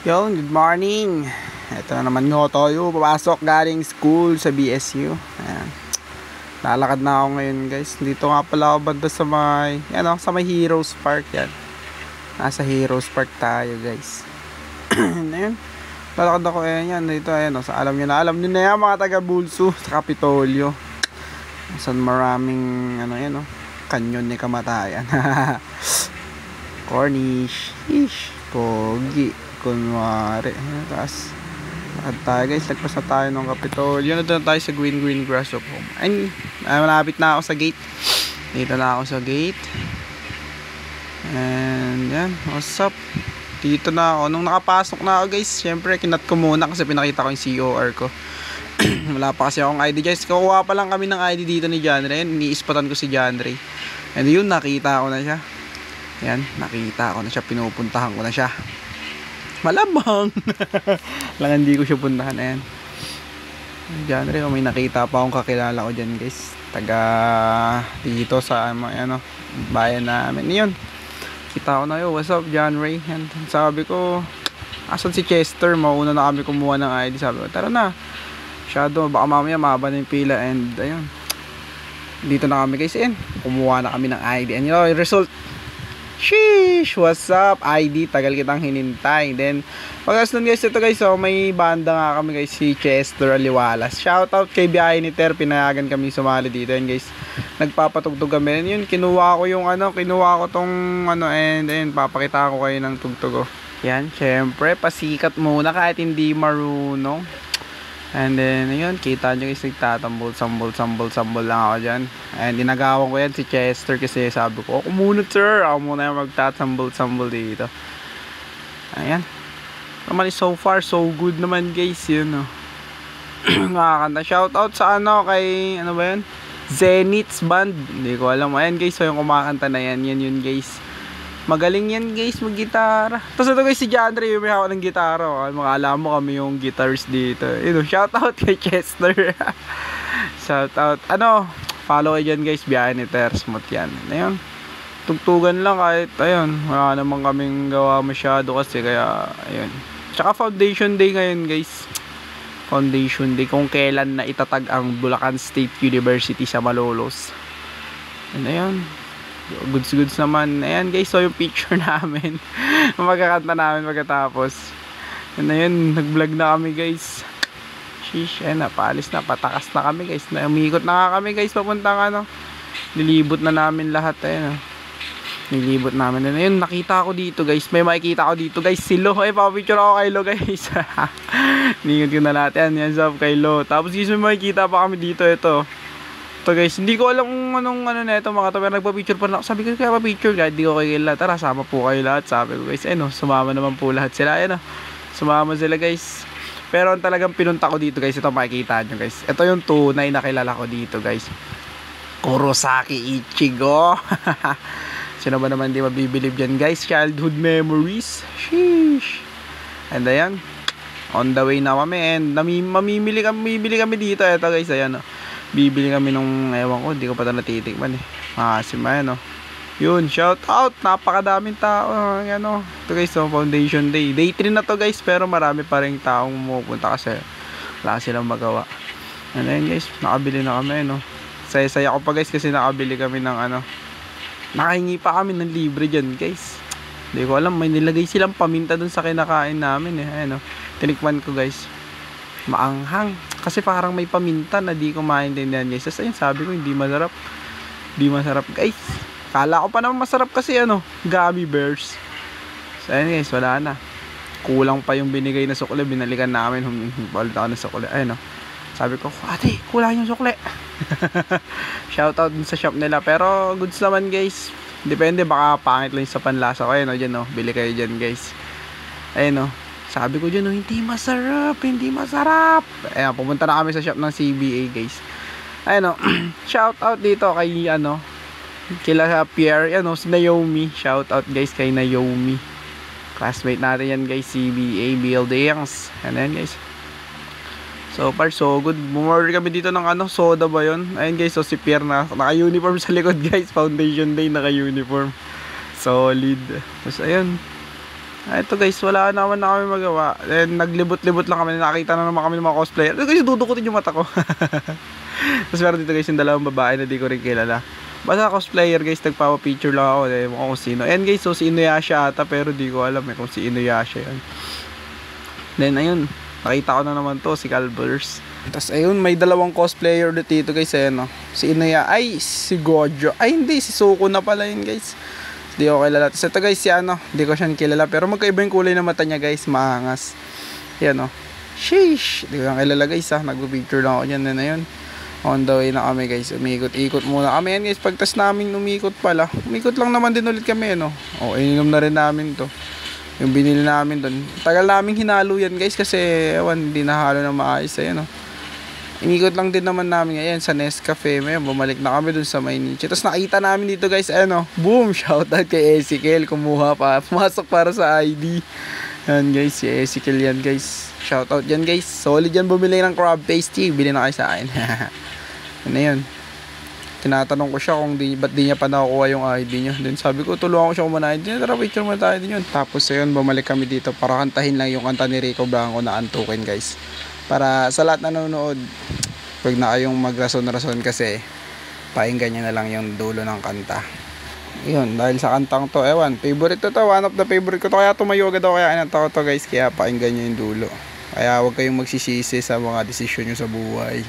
Yo, good morning. Ito na naman nga tayo. Papasok galing school sa BSU. Ayan. Lalakad na ako ngayon, guys. Dito nga pala ako banda sa may, sa may Heroes Park yan. Nasa Heroes Park tayo, guys. Ayan. Lalakad ako yan. Dito, sa alam nyo na. Alam nyo na yan, mga taga-Bulso sa Kapitolyo. Saan maraming, kanyon ni kamatayan. Cornish. Ish. Pogi. Kunwari. Tapos lakad tayo, guys. Lagpas na tayo ng Kapitolyo. Yun na tayo sa green grass of home. Ay, malapit na ako sa gate. Dito na ako sa gate. And yan, what's up? Dito na ako. Nung nakapasok na ako, guys, syempre kinat ko muna kasi pinakita ko yung COR ko. Wala pa kasi akong ID, guys. Kukuha pa lang kami ng ID dito ni John Ray. Iniispatan ko si John Ray. And yun, nakita ko na siya. Yan, nakita ko na siya. Pinupuntahan ko na siya. Malamang. Lang hindi ko siya puntahan. Ayan. John Ray, may nakita pa akong kakilala ko dyan, guys. Taga dito sa bayan namin. Yun. Kita ko na yun. What's up, John Ray? And sabi ko, asan si Chester? Mauna na kami kumuha ng ID. Sabi ko, tara na. Shadow, baka mamaya mahaba na yung pila. And ayun. Dito na kami, guys. And kumuha na kami ng ID. And yung result. Sheesh! What's up? ID, tagal kitang hinintay. Then, pagkas nun, guys, ito, guys, may banda nga kami, guys, si Chester Aliwalas. Shoutout kay Biyahe ni Ter, pinayagan kami sumali dito. And guys, nagpapatugtog kami. And yun, kinuha ko tong and then papakita ko kayo ng tugtog. Yan, syempre, pasikat muna kahit hindi marunong. And then, ayun, kita nyo, guys, nagtatambol-sambol lang ako dyan. And dinagawan ko yan si Chester kasi sabi ko, ako muna, sir. Ako muna yung magtatambol-sambol dito. Ayan. Naman, so far, so good naman, guys, yun, no. Nakakanta. Shoutout sa kay, ba yun? Zenith's Band. Hindi ko alam. Ayan, guys, so yung kumakanta na yan. Yan yun, guys. Magaling yan, guys, mag-gitara. Tapos ito, guys, si John Ray, may hawak ng gitara. Mga alam mo kami yung guitarist dito. Shoutout kay Chester. Shoutout. Follow kayo dyan, guys. Biyahe ni Ter. Smooth yan. Ayun. Tugtugan lang kahit, ayun. Wala naman kaming gawa masyado kasi kaya, ayun. Tsaka Foundation Day ngayon, guys. Foundation Day. Kung kailan na itatag ang Bulacan State University sa Malolos. And ayun. Goods naman. Ayan, guys, so yung picture namin. Magkakanta namin pagkatapos. Yun na yun, nag-vlog na kami, guys. Sheesh, ayan na, paalis na, patakas na kami, guys. Umikot na nga kami, guys, papuntang nilibot na namin lahat, ayan. Nilibot namin. Ayun, nakita ako dito, guys. May makikita ako dito, guys. Si Lo, papapicture ako kay Lo, guys. Ningod ko na lahat, yan, up kay Lo. Tapos, guys, may makikita pa kami dito, ito. Ito, guys, hindi ko alam kung anong na ito mga to, pero nagpa-picture pa na ako. Sabi ko, kaya pa-picture guys, hindi ko kayo lahat. Tara, sama po kayo lahat. Sabi ko, guys, sumama naman po lahat sila. Sumama sila, guys. Pero ang talagang pinunta ko dito, guys, ito makikita nyo, guys. Ito yung tunay na kilala ko dito, guys. Kurosaki Ichigo. Sino ba naman di mabibilib yan, guys? Childhood memories. Sheesh. And ayan, on the way na kami. And mamimili kami dito. Ito, guys, ayan, bibili kami nung, ewan ko, hindi ko pa ito natitikman Maasim, yun, shout out, napakadaming tao. Ito, guys, Foundation Day. Day 3 na to, guys, pero marami pa rin taong pumupunta kasi wala silang magawa. And then, guys, nakabili na kami, saya-saya ko pa, guys, kasi nakabili kami ng nakahingi pa kami ng libre dyan, guys. Hindi ko alam, may nilagay silang paminta dun sa kinakain namin tinikman ko, guys, maanghang kasi parang may paminta na di ko maintindihan, guys. Tapos ayun, sabi ko hindi masarap, guys. Kala ko pa naman masarap kasi gummy bears. So ayun, guys, wala na, kulang pa yung binigay na sukle. Binalikan namin, humibalda ako ng sukle. Ayun, sabi ko, ate, kulang yung sukle. Shoutout dun sa shop nila, pero goods naman, guys. Depende, baka pangit lang sa panlasa ko. Ayun, dyan, bili kayo dyan, guys. Ayun, sabi ko dyan, hindi masarap. Ayan, pumunta na kami sa shop ng CBA, guys. Ayun, shout out dito kay, kila Pierre, si Naomi. Shout out, guys, kay Naomi. Classmate natin yan, guys, CBA buildings. And then, guys, so far, so good. Bumorder kami dito ng soda ba yun? Ayun, guys, so si Pierre naka-uniform sa likod, guys. Foundation Day, naka-uniform. Solid. Tapos, ayun. Ito guys, wala naman na kami magawa. Then naglibot-libot lang kami, nakita na naman kami ng mga cosplayer. Ito guys, dudukutin yung mata ko. Tapos meron dito guys yung dalawang babae na di ko rin kilala. Basta cosplayer guys, nagpapa-picture lang ako. Eh, kung sino. And guys, so si Inuyasha ata, pero di ko alam kung si Inuyasha yan. Then ayun, nakita ko na naman to, si Calvers. Tapos ayun, may dalawang cosplayer dito guys. Ayan, no? Si Inuya, ay si Gojo. Ay hindi, si Suko na pala yun guys. Di ko kilala. Tapos ito guys, si ano, di ko siya kilala. Pero magkaiba yung kulay ng mata niya guys, maangas. Yan o. Sheesh. Di ko yung kilala guys ha. Nagpo-picture lang ako dyan na yun. On the way na kami guys. Umikot-ikot muna kami yan guys. Pagtas namin umikot pala. Umikot lang naman din ulit kami no. O, ininom na rin namin to. Yung binili namin doon. Tagal namin hinalo yan guys. Kasi ewan, hindi nahalo na maayos. Ayan o. Umikot lang din naman namin ngayon sa Nescafe. May bumalik na kami dun sa Mainichi. Tapos nakita namin dito guys, ano, boom, shoutout kay Ezekiel. Kumuha pa, pumasok para sa ID. Yan guys, si Ezekiel yan guys. Shoutout yan guys. Solid yan bumili ng crab pasty. Bili na kayo sa akin. Yan na yun. Tinatanong ko siya kung ba't di niya pa nakukuha yung ID niya. Then sabi ko, tulungan ko siya kung ID niya. Tara, picture mo tayo din yun. Tapos ayun, bumalik kami dito para kantahin lang yung kanta ni Rico Blanco na Antukin guys. Para sa lahat na nanonood, huwag na kayong magrason-rason kasi painggan nyo na lang yung dulo ng kanta. Yun, dahil sa kantang to, ewan, favorite to, one of the favorite ko to, kaya tumayo agad ako, kaya inanta ko to guys, kaya painggan nyo yung dulo. Kaya huwag kayong magsisisi sa mga desisyon nyo sa buhay.